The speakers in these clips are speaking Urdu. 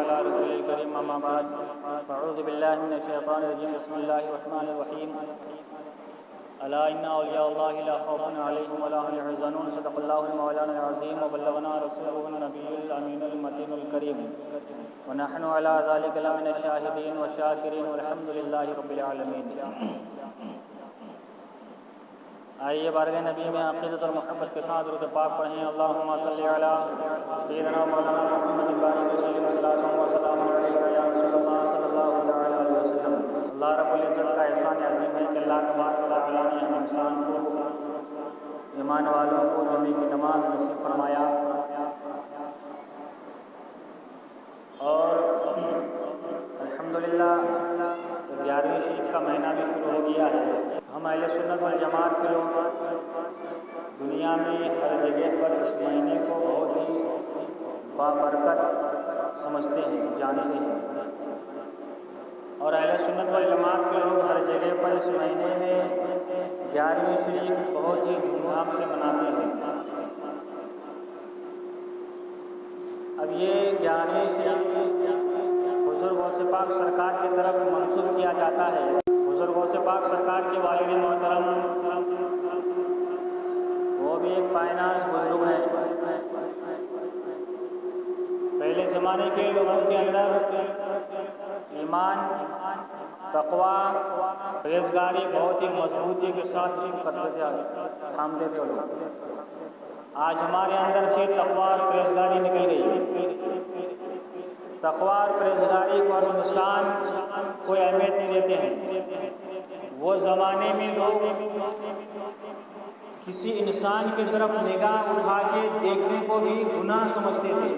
على رسول الكريم اما بعد اعوذ بالله من الشيطان الرجيم بسم الله الرحمن الرحيم الا ان اولیاء اللہ لا خوف علیہم ولا هم يحزنون صدق اللہ المولانا العظیم وبلغنا رسوله النبی الامین المتین الکریم ونحن على ذلك لمن الشاهدين والشاکرین والحمد للہ رب العالمین۔ آئیے بارگاہ نبی میں عقیدت اور محبت کے ساتھ درود پاک پڑھیں۔ اللہم صلی علی سیدنا مولانا محمد بارک وسلم صلاۃ و سلام علیک یا رسول اللہ صلی اللہ علیہ وسلم۔ اللہ رب العزت کا احسان عظیم ہے کہ اللہ تبارک و تعالی نے ہم انسان کو ایمان والوں کو جمعے کی نماز نصیب فرمایا اور الحمدللہ 11ویں شریف کا مہینہ بھی شروع ہو گیا ہے۔ ہم اہل سنت والجماعت کے لوگ دنیا میں ہر جگہ پر اس مہینے کو بہت ہی بابرکت سمجھتے ہیں، جانتے ہیں، اور اہل سنت والجماعت کے لوگ ہر جگہ پر اس مہینے میں 11ویں شریف بہت ہی دھوم دھام سے مناتے ہیں۔ اب یہ 11ویں شریف حضور غوث پاک سرکار کی طرف منسوب کیا جاتا ہے۔ حضور غوث پاک سرکار کے والد محترم وہ بھی ایک پائناز بزرگ ہیں۔ پہلے زمانے کے لوگوں کے اندر ایمان، تقوی، پرہیزگاری بہت ہی مضبوطی کے ساتھ کرتے تھے، تھامتے تھے وہ لوگ۔ آج ہمارے اندر سے تقوی اور پرہیزگاری نکل گئی۔ تقوی اور پرہیزگاری کو انسان کوئی اہمیت نہیں دیتے ہیں۔ وہ زمانے میں لوگ کسی انسان کی طرف نگاہ اٹھا کے دیکھنے کو بھی گناہ سمجھتے تھے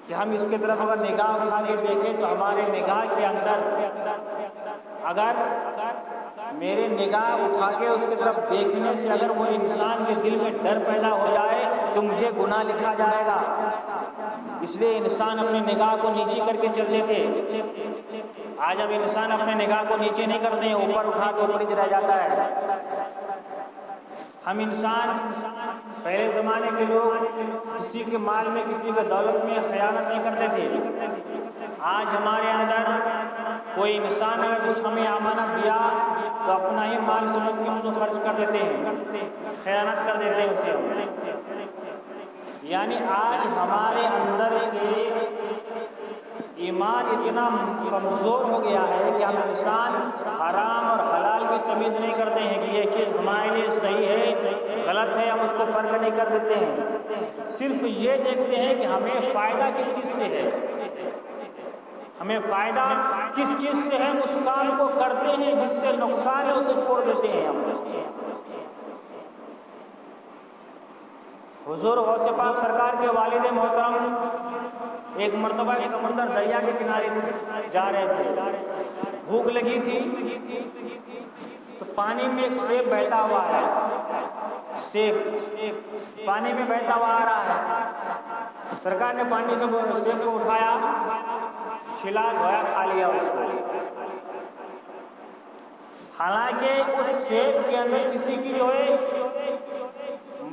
کہ ہم اس کی طرف اگر نگاہ اٹھا کے دیکھیں تو ہمارے نگاہ کے اندر اگر میرے نگاہ اٹھا کے اس کی طرف دیکھنے سے اگر وہ انسان کے دل میں ڈر پیدا ہو جائے تو مجھے گناہ لکھا جائے گا، اس لیے انسان اپنی نگاہ کو نیچے کر کے چلتے تھے۔ آج اب انسان اپنے نگاہ کو نیچے نہیں کرتے ہیں، اوپر اٹھا کے اوپر ہی رہ جاتا ہے۔ ہم انسان پہلے زمانے کے لوگ کسی کے مال میں، کسی کے دولت میں خیانت نہیں کرتے تھے۔ آج ہمارے اندر کوئی انسان اگر جس ہمیں امانت دیا تو اپنا ہی مال سمجھ کے مجھے خرچ کر دیتے ہیں، خیانت کر دیتے ہیں اسے۔ یعنی آج ہمارے اندر سے ایمان اتنا کمزور ہو گیا ہے کہ ہم انسان حرام اور حلال کی تمیز نہیں کرتے ہیں کہ یہ چیز ہمارے لیے صحیح ہے، غلط ہے، ہم اس کو فرق نہیں کر دیتے ہیں۔ صرف یہ دیکھتے ہیں کہ ہمیں فائدہ کس چیز سے ہے، ہمیں فائدہ کس چیز سے ہے، اس کام کو کرتے ہیں، جس سے نقصان ہے اسے چھوڑ دیتے ہیں ہم۔ حضور غوث پاک سرکار کے والد محترم ایک مرتبہ ایک سمندر دریا کے کنارے جا رہے تھے، بھوک لگی تھی تو پانی میں ایک سیب بہتا ہوا ہے، سیب پانی میں بہتا ہوا آ رہا ہے۔ سرکار نے پانی سے سیب کو اٹھایا، چھلا دھویا، کھا لیا اس کو۔ حالانکہ اس سیب کے اندر کسی کی جو ہے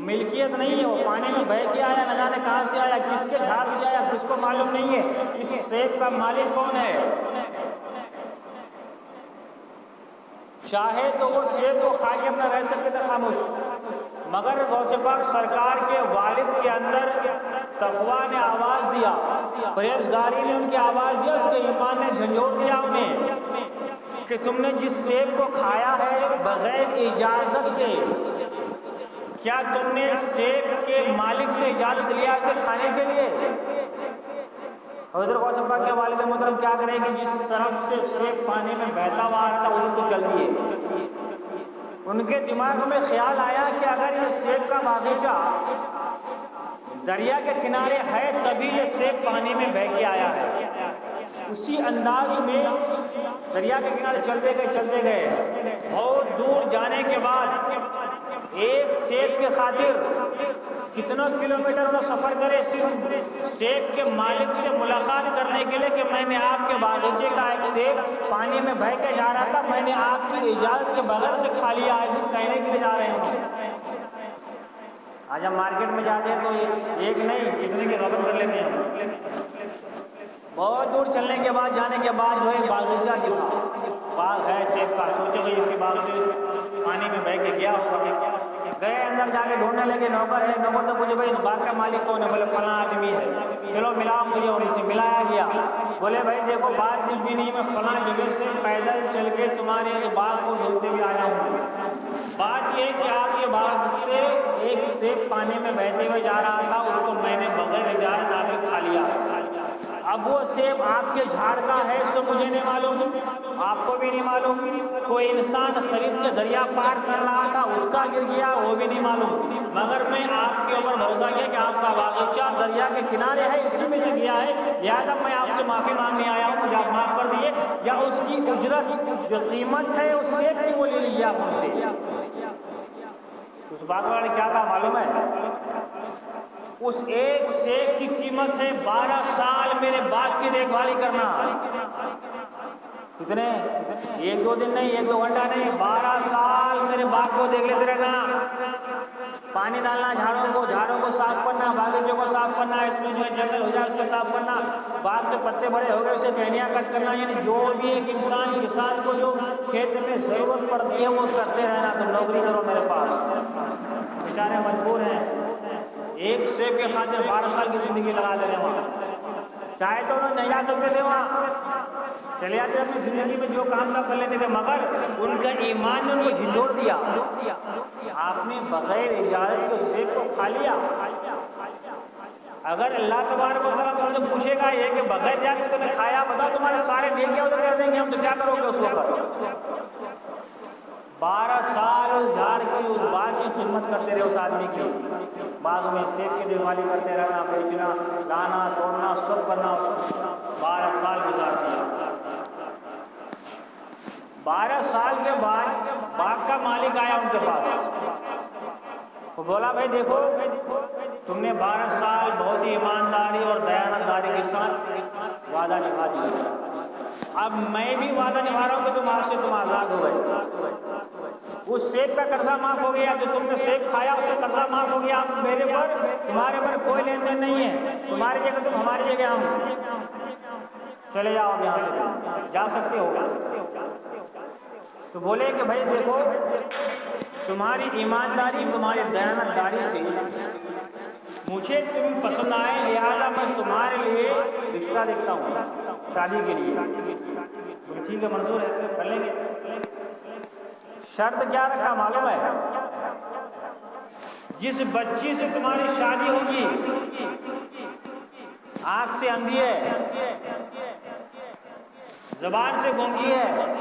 ملکیت نہیں ہے، وہ پانی میں بہہ کے آیا، نہ جانے کہاں سے آیا، کس کے جھاڑ سے آیا، کس کو معلوم نہیں ہے۔ اس سیب کا مالک کون ہے؟ چاہے تو وہ سیب کو کھا کے اپنا رہ سکتے تھے خاموش، مگر غوث پاک سرکار کے والد کے اندر تقویٰ نے آواز دیا، پرہیزگاری نے ان کی آواز دیا، اس کے ایمان نے جھنجھوڑ دیا انہیں کہ تم نے جس سیب کو کھایا ہے بغیر اجازت کے، کیا تم نے سیب کے مالک سے اجازت لیا اسے کھانے کے لیے؟ حضرت غوث پاک کے والد محترم کیا کریں کہ جس طرف سے سیب پانی میں بہتا ہوا آ رہا تھا ان کو چل دیے۔ ان کے دماغ میں خیال آیا کہ اگر یہ سیب کا باغیچہ دریا کے کنارے ہے تبھی یہ سیب پانی میں بہہ کے آیا ہے۔ اسی انداز میں دریا کے کنارے چلتے گئے، بہت دور جانے کے بعد ایک سیب کے خاطر کتنا کلومیٹر وہ سفر کرے صرف سیب کے مالک سے ملاقات کرنے کے لیے کہ میں نے آپ کے باغیچے کا ایک سیب پانی میں بہہ کے جا رہا تھا، میں نے آپ کی اجازت کے بغیر سے کھا لیا، ایسے کہنے کے لیے جا رہے ہیں۔ آج ہم مارکیٹ میں جاتے ہیں تو ایک نہیں کتنے کی غبن کر لیتے ہیں۔ دور چلنے کے بعد جانے کے بعد جو ہے باغیچہ دکھا، باغ ہے سیب کا، سوچے کہ اسی باغ سے پانی میں بہہ کے گیا ہوگا، گئے اندر جا کے ڈھونڈنے لگے، نوکر ہے، نوکر تو پوچھے بھائی اس باغ کا مالک کون ہے؟ بولے فلاں آدمی ہے، چلو ملاؤ مجھے، ان سے ملایا گیا، بولے بھائی دیکھو بات کچھ بھی نہیں، میں فلاں جگہ سے پیدل چل کے تمہارے باغ کو ڈھونڈتے ہوئے آیا ہوں، بات یہ کہ آپ کے باغ سے ایک سیب پانی میں بہتے ہوئے جا رہا تھا، اس کو میں نے بغیر اجازت آپ نے کھا لیا، اب وہ سیب آپ کے جھاڑ کا ہے سو مجھے نہیں معلوم، آپ کو بھی نہیں معلوم، کوئی انسان خرید کے دریا پار کر رہا تھا اس کا گر گیا وہ بھی نہیں معلوم، مگر میں آپ کے اوپر بھروسہ کیا کہ آپ کا باغیچہ دریا کے کنارے ہے، اسی میں سے گیا ہے، لہٰذا میں آپ سے معافی مانگنے آیا ہوں، مجھے آپ معاف کر دیے، یا اس کی اجرت جو قیمت ہے اس سیب کی وہ لے لیجیے آپ مجھ سے۔ اس باغ والے کیا کہا معلوم ہے؟ اس ایک سیب کی قیمت ہے 12 سال میرے باغ کی دیکھ بھالی کرنا، کتنے؟ ایک دو دن نہیں، ایک دو گھنٹہ نہیں، 12 سال میرے باغ کو دیکھ لیتے رہنا، پانی ڈالنا، جھاڑوں کو صاف کرنا، باغیچوں کو صاف کرنا، اس میں جو ہے جنگل ہو جائے اس کو صاف کرنا، باغ کے پتے بڑے ہو گئے اسے ٹہنیاں کٹ کرنا، یعنی جو بھی ایک انسان کسان کو جو کھیت میں ضرورت پڑتی ہے وہ کرتے رہنا، تم نوکری کرو میرے پاس، بیچارے مجبور ہیں، ایک سیب کے خاطر 12 سال کی زندگی لگا دے رہے ہیں وہاں، چاہے تو انہوں نہیں جا سکتے تھے وہاں، چلے آتے اپنی زندگی میں جو کام نہ کر لیتے تھے، مگر ان کا ایمان نے ان کو جھنجھوڑ دیا، آپ نے بغیر اجازت کے سیب کو کھا لیا۔ اگر اللہ تبارک و تعالیٰ تم سے پوچھے گا یہ کہ بغیر اجازت تو نے کھایا، بتاؤ تمہارے سارے نیکیاں ادھر کر دیں گے ہم، تو کیا کرو گے اس وقت؟ 12 سال اس جھاڑ کی اس باغ کی خدمت کرتے رہے، اس آدمی کی باغ میں سیب کی دیکھ بھالی کرتے رہنا، بیچنا، لانا، توڑنا، سب کرنا، 12 سال گزار دیا۔ 12 سال کے بعد باغ کا مالک آیا ان کے پاس، وہ بولا بھائی دیکھو تم نے 12 سال بہت ہی ایمانداری اور دیانتداری کے ساتھ وعدہ نبھا دیا، اب میں بھی وعدہ نبھا رہا ہوں کہ تم آج سے تم آزاد ہو گئے، اس سیب کا قرضہ معاف ہو گیا، جو تم نے سیب کھایا اس سے قرضہ معاف ہو گیا، اب میرے پر تمہارے پر کوئی لین دین نہیں ہے، تمہاری جگہ تم ہماری جگہ ہم، چلے جاؤ اب یہاں سے، جا سکتے ہو۔ تو بولے کہ بھائی دیکھو تمہاری ایمانداری تمہاری دیانتداری سے مجھے تم پسند آئے، لہذا میں تمہارے لیے رشتہ دیکھتا ہوں شادی کے لیے، ٹھیک ہے منظور ہے کر لیں گے، شرط کیا رکھا معلوم ہے؟ جس بچی سے تمہاری شادی ہوگی آنکھ سے اندھی ہے، زبان سے گونگی ہے،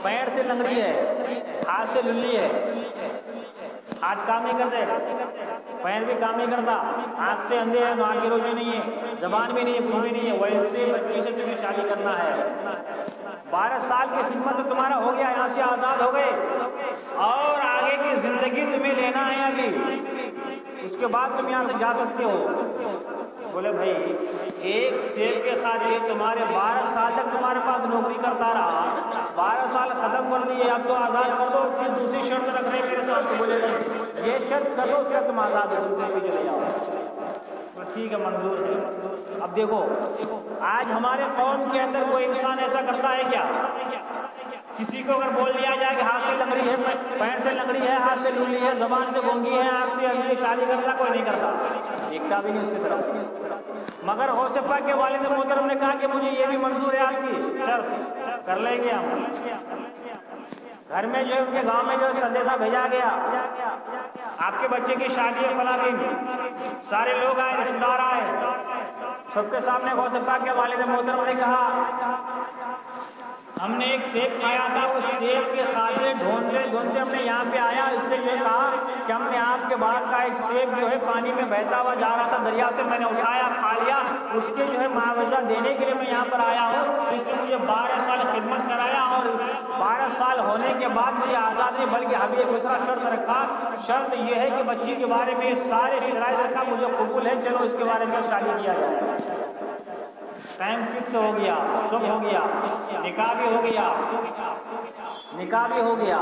پیر سے لنگڑی ہے، ہاتھ سے للی ہے، ہاتھ کام نہیں کرتے، پیر بھی کام نہیں کرتا، آنکھ سے اندھے ہے، آنکھ کی روشنی نہیں ہے، زبان بھی نہیں ہے، منہ بھی نہیں ہے، ویسے بچی سے تمہیں شادی کرنا ہے، 12 سال کی خدمت تو تمہارا ہو گیا، یہاں سے آزاد ہو گئے، اور آگے کی زندگی تمہیں لینا ہے ابھی، اس کے بعد تم یہاں سے جا سکتے ہو۔ بولے بھائی ایک سیب کے خاطر تمہارے 12 سال تک تمہارے پاس نوکری کرتا رہا، 12 سال ختم کر دیے، اب تو آزاد کر دو، پھر دوسری شرط رکھ رہے میرے ساتھ، بولے نہیں یہ شرط کر دو اس کا تم آزاد ہو، تم کہیں بھی چلے جاؤ، تو ٹھیک ہے منظور ہے۔ اب دیکھو آج ہمارے قوم کے اندر کوئی انسان ایسا کرتا ہے کیا؟ کسی کو اگر بول دیا جائے کہ ہاتھ سے لنگڑی ہے، پیر سے لنگڑی ہے، ہاتھ سے لولی ہے، زبان سے گونگی ہے، آنکھ سے اندھی، شادی کرتا کوئی نہیں کرتا، دیکھتا بھی نہیں اس کی طرف، مگر غوث پاک کے والد محترم نے کہا کہ مجھے یہ بھی منظور ہے آپ کی شرط، کر لیں گے ہم۔ گھر میں جو ہے ان کے گاؤں میں جو ہے سندیشہ بھیجا گیا، آپ کے بچے کی شادی ہے فلاں دن، سارے لوگ آئے، رشتہ دار آئے، سب کے سامنے غوث پاک کے والد محترم نے کہا ہم نے ایک سیب کھایا تھا، اس سیب کے خاطر ڈھونڈتے ڈھونڈتے ہم نے یہاں پہ آیا، اس سے جو کہا کہ ہم نے آپ کے باغ کا ایک سیب جو ہے پانی میں بہتا ہوا جا رہا تھا دریا سے، میں نے اٹھایا کھا لیا، اس کے جو ہے معاوضہ دینے کے لیے میں یہاں پر آیا ہوں، اس نے مجھے 12 سال خدمت کرایا، اور 12 سال ہونے کے بعد مجھے آزاد نہیں بلکہ ابھی ایک دوسرا شرط رکھا، شرط یہ ہے کہ بچی کے بارے میں سارے شرائط رکھا، مجھے قبول ہے، چلو اس کے بارے میں شادی کیا جائے، ٹائم فکس ہو گیا، سب ہو گیا، نکاح بھی ہو گیا، نکاح بھی ہو گیا۔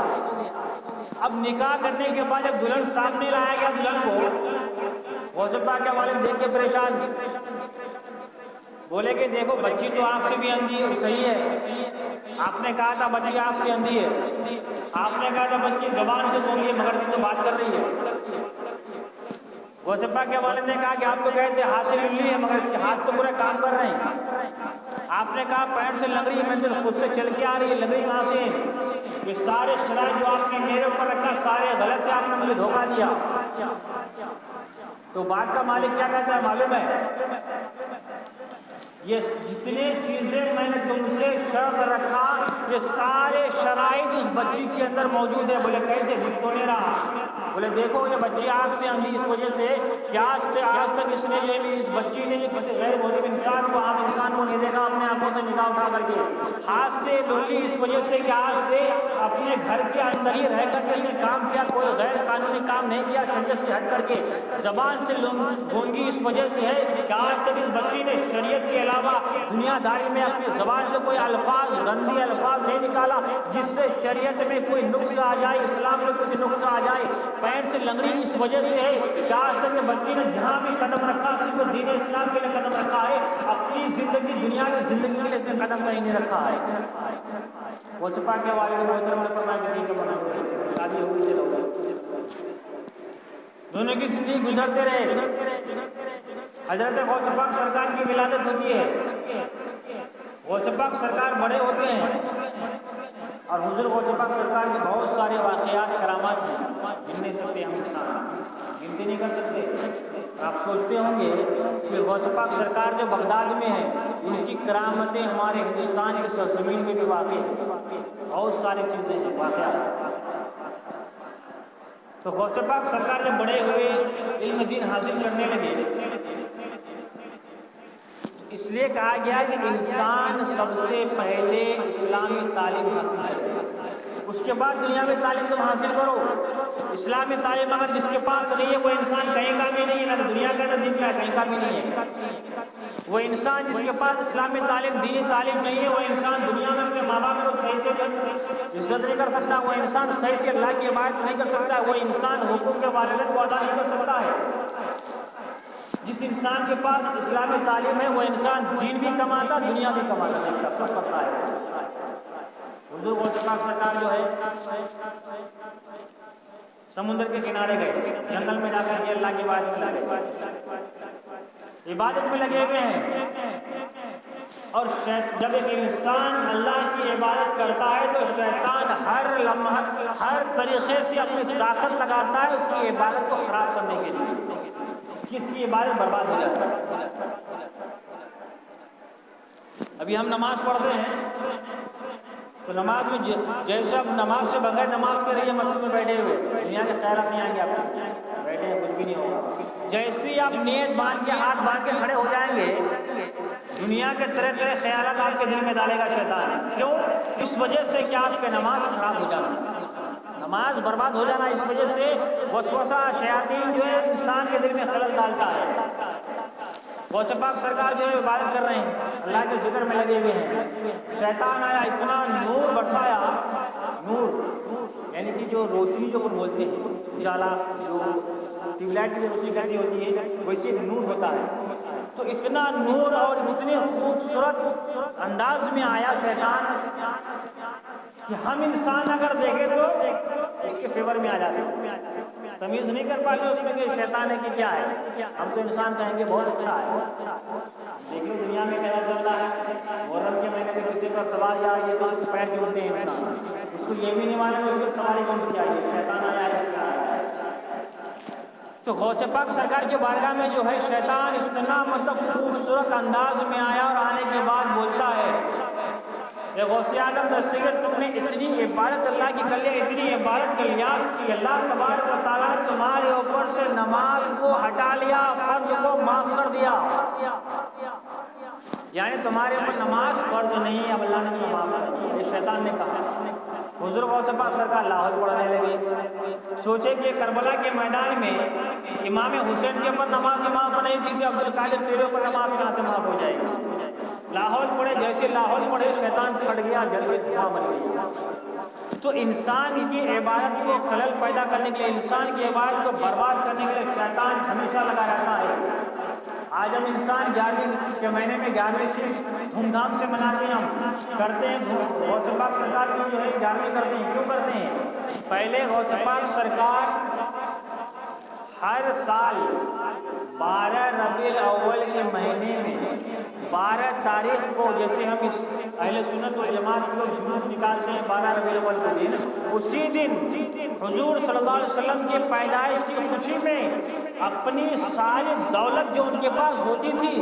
اب نکاح کرنے کے بعد جب دلہن سامنے لایا گیا دلہن کو، غوث پاک کے والد دیکھ کے پریشان، بولے کہ دیکھو بچی تو آنکھ سے بھی اندھی ہے، صحیح ہے، آپ نے کہا تھا بچی آنکھ سے اندھی ہے، آپ نے کہا تھا بچی زبان سے گونگی ہے مگر بھی تو بات کر رہی ہے۔ غوث پاک کے والد نے کہا کہ آپ تو کہے تھے ہاتھ سے للی ہے مگر اس کے ہاتھ تو پورے کام کر رہے ہیں۔ آپ نے کہا پینٹ سے لگ رہی ہے، میں تو خود سے چل کے آ رہی ہے، لگ رہی کہاں سے؟ یہ سارے شرائط جو آپ نے میرے اوپر رکھا سارے غلط ہے، آپ نے مجھے دھوکہ دیا۔ تو بات کا مالک کیا کہتا ہے معلوم ہے؟ یہ جتنے چیزیں میں نے تم سے شرط رکھا یہ سارے شرائط اس بچی کے اندر موجود ہے۔ بولے کیسے؟ دکھ تو نہیں رہا۔ بولے دیکھو یہ بچی آنکھ سے اندھی اس وجہ سے کہ آج تک اس نے جو ہے اس بچی نے جو کسی غیر موجود انسان کو عام انسان کو نہیں دیکھا اپنے آنکھوں سے نگاہ اٹھا کر کے۔ ہاتھ سے لولی اس وجہ سے کہ آج سے اپنے گھر کے اندر ہی رہ کر کے کام کیا، کوئی غیر قانونی کام نہیں کیا شریعت سے ہٹ کر کے۔ زبان سے گونگی اس وجہ سے ہے کہ آج تک اس بچی نے شریعت کے علاوہ دنیا داری میں اپنی زبان سے کوئی الفاظ گندی الفاظ نہیں نکالا جس سے شریعت میں کوئی نقص آ جائے، اسلام میں کچھ نقص آ جائے۔ پینٹ سے لنگڑی اس وجہ سے ہے کہ آج تک یہ بچی نے جہاں بھی قدم رکھا صرف دین اسلام کے لیے قدم رکھا ہے، اپنی زندگی دنیا کی زندگی کے لیے اس نے قدم کہیں نہیں رکھا ہے۔ وہ چھپا کے والد محترم نے فرمایا کہ ٹھیک ہے بنا شادی ہوگی چلو گئی، دونوں کی زندگی گزرتے رہے۔ حضرت غوث پاک سرکار کی ولادت ہوتی ہے، غوث پاک سرکار بڑے ہوتے ہیں اور حضور غوث پاک سرکار کے بہت سارے واقعات کرامات ہیں، گن نہیں سکتے ہم انسان، گنتی نہیں کر سکتے۔ آپ سوچتے ہوں گے کہ غوث پاک سرکار جو بغداد میں ہے ان کی کرامتیں ہمارے ہندوستان کی سرزمین میں بھی واقع ہیں، بہت ساری چیزیں ہیں واقعات۔ تو غوث پاک سرکار جب بڑے ہوئے علم دین حاصل کرنے لگے، اس لیے کہا گیا کہ انسان سب سے پہلے اسلامی تعلیم حاصل کرے، اس کے بعد دنیا میں تعلیم تم حاصل کرو۔ اسلامی تعلیم اگر جس کے پاس نہیں ہے وہ انسان کہیں کا بھی نہیں ہے، نہ دنیا کا نہ دین کا، کہیں کا بھی نہیں ہے۔ وہ انسان جس کے پاس اسلامی تعلیم دینی تعلیم نہیں ہے وہ انسان دنیا میں اپنے ماں باپ کو صحیح سے عزت نہیں کر سکتا، وہ انسان صحیح سے اللہ کی عبادت نہیں کر سکتا، وہ انسان حقوق کے والدین کو ادا نہیں کر سکتا ہے۔ جس انسان کے پاس اسلامی تعلیم ہے وہ انسان دین بھی کماتا دنیا بھی کماتا، سب کرتا ہے۔ حضور غوث پاک سرکار جو ہے سمندر کے کنارے گئے، جنگل میں جا کر کے اللہ کی عبادت میں لگے، عبادت میں لگے ہوئے ہیں۔ اور جب ایک انسان اللہ کی عبادت کرتا ہے تو شیطان ہر لمحہ ہر طریقے سے اپنی طاقت لگاتا ہے اس کی عبادت کو خراب کرنے کے لیے، کس کی عبادت برباد ہو جاتی ہے۔ ابھی ہم نماز پڑھتے ہیں تو نماز میں جیسے اب نماز سے بغیر نماز کے رہیے مسجد میں بیٹھے ہوئے، دنیا کے خیالات نہیں آئیں گے، آپ بیٹھے ہیں کچھ بھی نہیں ہوگا۔ جیسے ہی آپ نیت باندھ کے ہاتھ باندھ کے کھڑے ہو جائیں گے دنیا کے طرح طرح خیالات آپ کے دل میں ڈالے گا شیطان۔ کیوں؟ اس وجہ سے کہ آپ کے نماز خراب ہو جانا، نماز برباد ہو جانا، اس وجہ سے وسوسہ شیاطین جو ہے انسان کے دل میں خلل ڈالتا ہے۔ غوث پاک سرکار جو ہے عبادت کر رہے ہیں، اللہ کے ذکر میں لگے ہوئے ہیں، شیطان آیا اتنا نور برسایا، نور یعنی کہ جو روشنی جو بولتے ہیں اجالا، جو ٹیوب لائٹ کی روشنی کیسی ہوتی ہے ویسے نور ہوتا ہے، تو اتنا نور اور اتنے خوبصورت انداز میں آیا شیطان کہ ہم انسان اگر دیکھیں تو اس کے فیور میں آ جاتے ہیں، تمیز نہیں کر پاتے اس میں کہ شیطان ہے کہ کیا ہے۔ ہم تو انسان کہیں گے بہت اچھا ہے۔ دیکھیں دنیا میں کیا چل رہا ہے، محرم کے مہینے میں کسی پر سوال آ یہ تو پیر جوڑتے ہیں انسان، اس کو یہ بھی نہیں معلوم اس کو سواری کون سی آئی ہے، شیطان آیا ہے کیا ہے۔ تو غوث پاک سرکار کے بارگاہ میں جو ہے شیطان اتنا مطلب خوبصورت انداز میں آیا اور آنے کے بعد بولتا ہے کہ غوث اعظم دستگیر تم نے اتنی عبادت اللہ کی کر لیا، اتنی عبادت کر لیا کہ اللہ تبارک و تعالیٰ نے تمہارے اوپر سے نماز کو ہٹا لیا، فرض کو معاف کر دیا، یعنی تمہارے اوپر نماز فرض نہیں، اب اللہ نے تمہیں معاف کر دیا، یہ شیطان نے کہا۔ حضور غوث پاک سرکار لاہور پڑھنے لگے، سوچے کہ کربلا کے میدان میں امام حسین کے اوپر نماز معاف نہیں تھی کہ عبد القادر تیرے اوپر نماز کہاں سے معاف ہو جائے گی۔ لاہور پڑھے، جیسے لاہور پڑھے شیطان پھٹ گیا، جل کے دھواں بن گیا۔ تو انسان کی عبادت کو خلل پیدا کرنے کے لیے، انسان کی عبادت کو برباد کرنے کے لیے شیطان ہمیشہ لگا رہتا ہے۔ آج ہم انسان 11ویں کے مہینے میں 11ویں شب دھوم دھام سے مناتے ہیں، ہم کرتے ہیں۔ غوث پاک سرکار کی جو ہے 11ویں کرتے ہیں، کیوں کرتے ہیں؟ پہلے غوث پاک سرکار ہر سال 12 ربیع الاول کے مہینے میں 12 تاریخ کو، جیسے ہم اس اہل سنت والجماعت کو جلوس نکالتے ہیں 12 ربیع الاول کے دن، اسی دن حضور صلی اللہ علیہ وسلم کی پیدائش کی خوشی میں اپنی ساری دولت جو ان کے پاس ہوتی تھی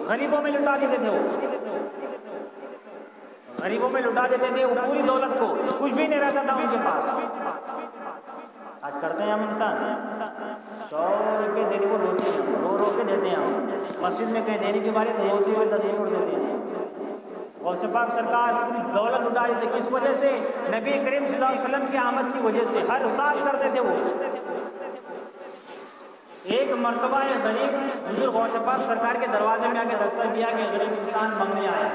غریبوں میں لٹا دیتے تھے، وہ غریبوں میں لٹا دیتے تھے، وہ پوری دولت کو، کچھ بھی نہیں رہتا تھا ان کے پاس۔ آج کرتے ہیں ہم انسان 100 روپے دینے کو روتے ہیں، رو کے دیتے ہیں ہم، مسجد میں کہیں دینے کی باری تو ہوتی ہوئے 10 روپے دیتے ہیں۔ غوث پاک سرکار پوری دولت اٹھا دیتے، کس وجہ سے؟ نبی کریم صلی اللہ علیہ وسلم کی آمد کی وجہ سے، ہر سال کرتے تھے وہ۔ ایک مرتبہ ایک غریب حضور غوث پاک سرکار کے دروازے میں آ کے دستک دیا کہ غریب انسان مانگنے آیا،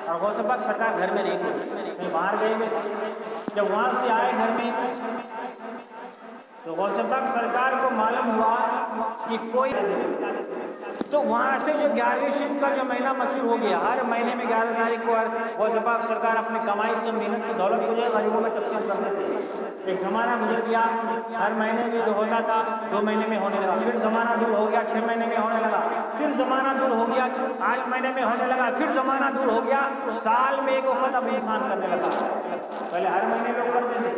اور غوث پاک سرکار گھر میں نہیں تھے، کہیں باہر گئے ہوئے تھے۔ جب وہاں سے آئے گھر میں تو غوث پاک سرکار کو معلوم ہوا کہ کوئی، تو وہاں سے جو 11ویں شب کا جو مہینہ مشہور ہو گیا، ہر مہینے میں 11 تاریخ کو غوث پاک سرکار اپنے کمائی سے محنت کی دولت کو جو ہے غریبوں میں تقسیم کرتے تھے۔ ایک زمانہ گزر گیا، ہر مہینے میں جو ہوتا تھا 2 مہینے میں ہونے لگا، پھر زمانہ دور ہو گیا 6 مہینے میں ہونے لگا، پھر زمانہ دور ہو گیا 8 مہینے میں ہونے لگا، پھر زمانہ دور ہو گیا سال میں ایک وقت اب انسان کرنے لگا۔ پہلے ہر مہینے میں کرتے تھے،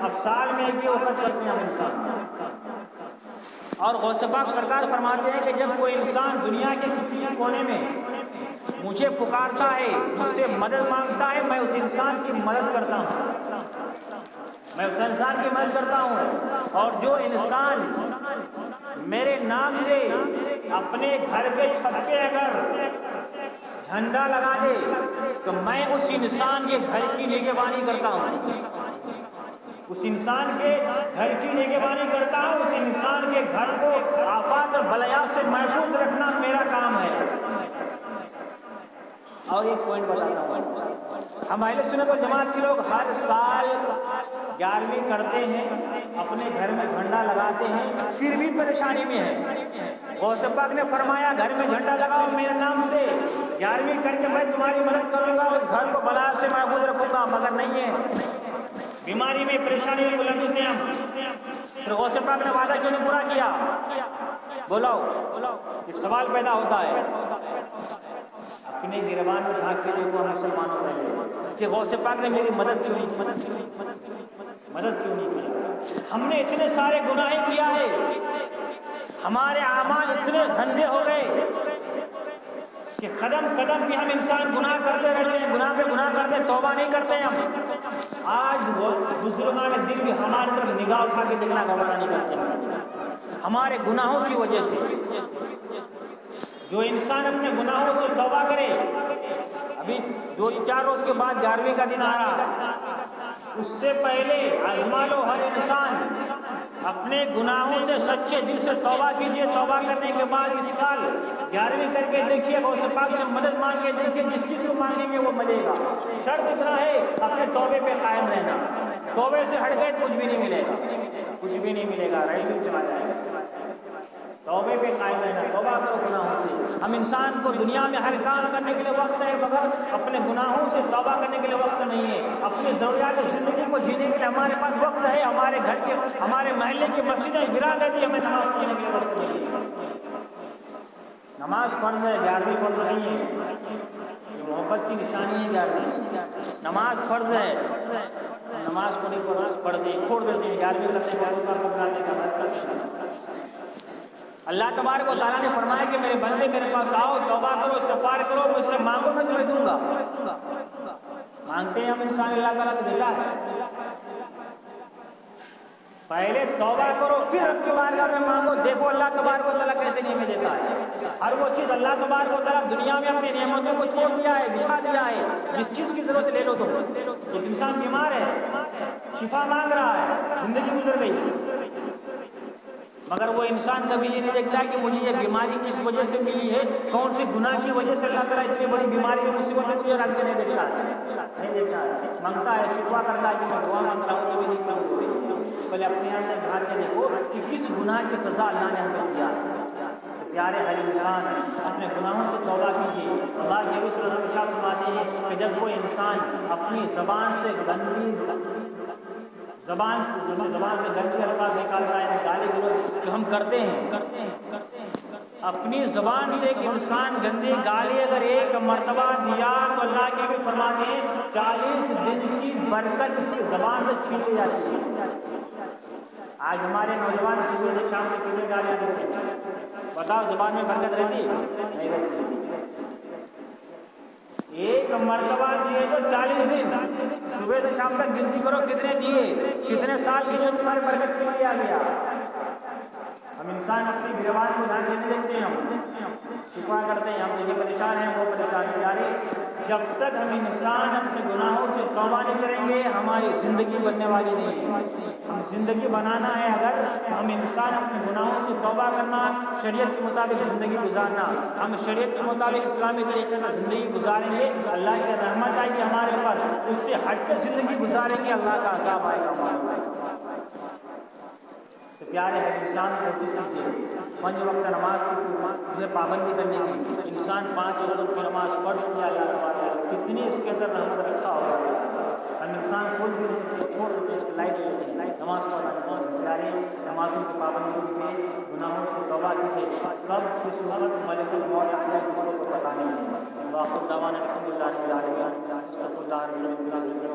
اب سال میں ایک ہی وقت کرتے ہیں ہم انسان۔ اور غوث پاک سرکار فرماتے ہیں کہ جب کوئی انسان دنیا کے کسی کونے میں مجھے پکارتا ہے، مجھ سے مدد مانگتا ہے، میں اس انسان کی مدد کرتا ہوں، میں اس انسان کی مدد کرتا ہوں۔ اور جو انسان میرے نام سے اپنے گھر کے چھت پہ اگر جھنڈا لگا دے تو میں اس انسان کے گھر کی نگہبانی کرتا ہوں، اس انسان کے گھر کی نگہبانی کرتا ہوں، اس انسان کے گھر کو آفات اور بلیات سے محفوظ رکھنا میرا کام ہے۔ اور ایک پوائنٹ بتاتا ہوں، ہم اہل سنت والجماعت کے لوگ ہر سال 11ویں کرتے ہیں، اپنے گھر میں جھنڈا لگاتے ہیں، پھر بھی پریشانی میں ہے۔ غوث پاک نے فرمایا گھر میں جھنڈا لگاؤ میرے نام سے، 11ویں کر کے میں تمہاری مدد کروں گا، اس گھر کو بلا سے محفوظ رکھوں گا، مگر نہیں ہے، بیماری میں پریشانی میں ملوث ہیں ہم۔ پھر غوث پاک نے وعدہ کیوں نہیں پورا کیا؟ بولاؤ، ایک سوال پیدا ہوتا ہے، اپنے گریبان میں جھانک کے دیکھو ہم مسلمانوں پہلے کہ غوث پاک نے میری مدد کیوں نہیں کی؟ ہم نے اتنے سارے گناہ کیا ہے، ہمارے اعمال اتنے گندے ہو گئے کہ قدم قدم پہ ہم انسان گناہ کرتے رہتے ہیں، گناہ پہ گناہ کرتے، توبہ نہیں کرتے ہم۔ آج بزرگان دل بھی ہمارے طرف نگاہ اٹھا کے دیکھنا گوارا نہیں کرتے، ہمارے گناہوں کی وجہ سے۔ جو انسان اپنے گناہوں سے توبہ کرے، ابھی 2-4 روز کے بعد 11ویں کا دن آ رہا، اس سے پہلے آزما لو، ہر انسان اپنے گناہوں سے سچے دل سے توبہ کیجئے، توبہ کرنے کے بعد اس سال 11ویں کر کے دیکھیے، غوث پاک سے مدد مانگ کے دیکھیے، جس چیز کو مانگیں گے وہ ملے گا۔ شرط اتنا ہے اپنے توبے پہ قائم رہنا، توبے سے ہٹ گئے تو کچھ بھی نہیں ملے گا، کچھ بھی نہیں ملے گا، رئیس چلا جائے گا۔ توبے پہ قائم رہنا، توبہ کرو گناہوں سے۔ ہم انسان کو دنیا میں ہر کام کرنے کے لیے وقت ہے، مگر اپنے گناہوں سے توبہ کرنے کے لیے وقت نہیں ہے۔ اپنی ضروریات زندگی کو جینے کے لیے ہمارے پاس وقت ہے، ہمارے گھر کے، ہمارے محلے کی مسجدیں ویران رہتی ہیں، ہمیں نماز پڑھنے کے لیے وقت نہیں ہے۔ نماز فرض ہے، 11ویں فرض نہیں ہے، یہ محبت کی نشانی ہے۔ 11ویں نماز فرض ہے، نماز کو نہیں پڑھتے، چھوڑ دیتے ہیں، 11ویں کرتے ہیں۔ اللہ تبارک و تعالیٰ نے فرمایا کہ میرے بندے میرے پاس آؤ، توبہ کرو، استغفار کرو، مجھ سے مانگو، میں تمہیں دوں گا۔ مانگتے ہیں ہم انسان، اللہ تعالیٰ سے دیتا ہے۔ پہلے توبہ کرو، پھر رب کی بارگاہ میں مانگو، دیکھو اللہ تبارک و تعالیٰ کیسے نعمت دیتا ہے۔ ہر وہ چیز اللہ تبارک و تعالیٰ دنیا میں اپنی نعمتوں کو چھوڑ دیا ہے، بچھا دیا ہے، جس چیز کی ضرورت لے لو تم۔ ایک انسان بیمار ہے، شفا مانگ رہا ہے، زندگی گزر گئی، مگر وہ انسان کبھی یہ نہیں دیکھتا کہ مجھے یہ بیماری کس وجہ سے ملی ہے، کون سی گناہ کی وجہ سے اللہ تعالیٰ اتنی بڑی بیماری میں مصیبت میں مجھے رکھ کے نہیں دیکھتا ہے، مانگتا ہے، شکوا کرتا ہے کہ میں دعا مانگ رہا ہوں، تو بھی نہیں مانگتا۔ پہلے اپنے اندر جھانک کے دیکھو کہ کس گناہ کی سزا اللہ نے ہمیں دیا ہے۔ پیارے ہر انسان اپنے گناہوں سے توبہ کیجیے۔ اللہ یہ بھی ارشاد فرماتے ہیں کہ جب کوئی انسان اپنی زبان سے گندی الفاظ نکالتا ہے، گالی گلوچ جو ہم کرتے ہیں، اپنی زبان سے ایک انسان گندی گالی اگر ایک مرتبہ دیا تو اللہ کے بھی فرماتے ہیں 40 دن کی برکت اس کی زبان سے چھین لی جاتی ہے۔ آج ہمارے نوجوان صبح سے شام سے کتنے گالیاں دیتے ہیں، بتاؤ زبان میں برکت رہتی نہیں رہتی؟ ایک مرتبہ دیے تو 40 دن، صبح سے شام تک گنتی کرو کتنے دیے، کتنے سال کی جو سارے برکت چھین لیا گیا۔ ہم انسان اپنی گربان کو دھیان دینے دیتے ہیں، ہم شکوا کرتے ہیں، ہم یہ پریشان ہیں وہ پریشان ہیں۔ یاری جب تک ہم انسان اپنے گناہوں سے توبہ نہیں کریں گے ہماری زندگی بننے والی نہیں ہے۔ ہم زندگی بنانا ہے اگر ہم انسان اپنے گناہوں سے توبہ کرنا، شریعت کے مطابق زندگی گزارنا، ہم شریعت کے مطابق اسلامی طریقے سے زندگی گزاریں گے، اللہ کی رحمت آئے گی ہمارے اوپر، اس سے ہٹ کر زندگی گزاریں گے اللہ کا عذاب آئے گا ہمارے اوپر۔ تو پیارے ہر انسان کوشش کیجیے 5 وقت نماز کی پابندی کرنے کی۔ انسان 5 وقت کی نماز پڑھ کیا جاتا ہے، کتنی اس کے اندر رحمت رکھا ہوگا۔ ہم انسان خود بھی چھوڑ دیتے ہیں، لائٹ لیتے ہیں، نماز پڑھنا پیارے نمازوں کی پابندی کیجیے، گناہوں سے توبہ کیجیے۔ کب کس وقت ملک الموت آ جائے کسی کو پتہ نہیں ہے۔ واخر دعوانا الحمدللہ رب العالمین، استغفر اللہ رب العالمین۔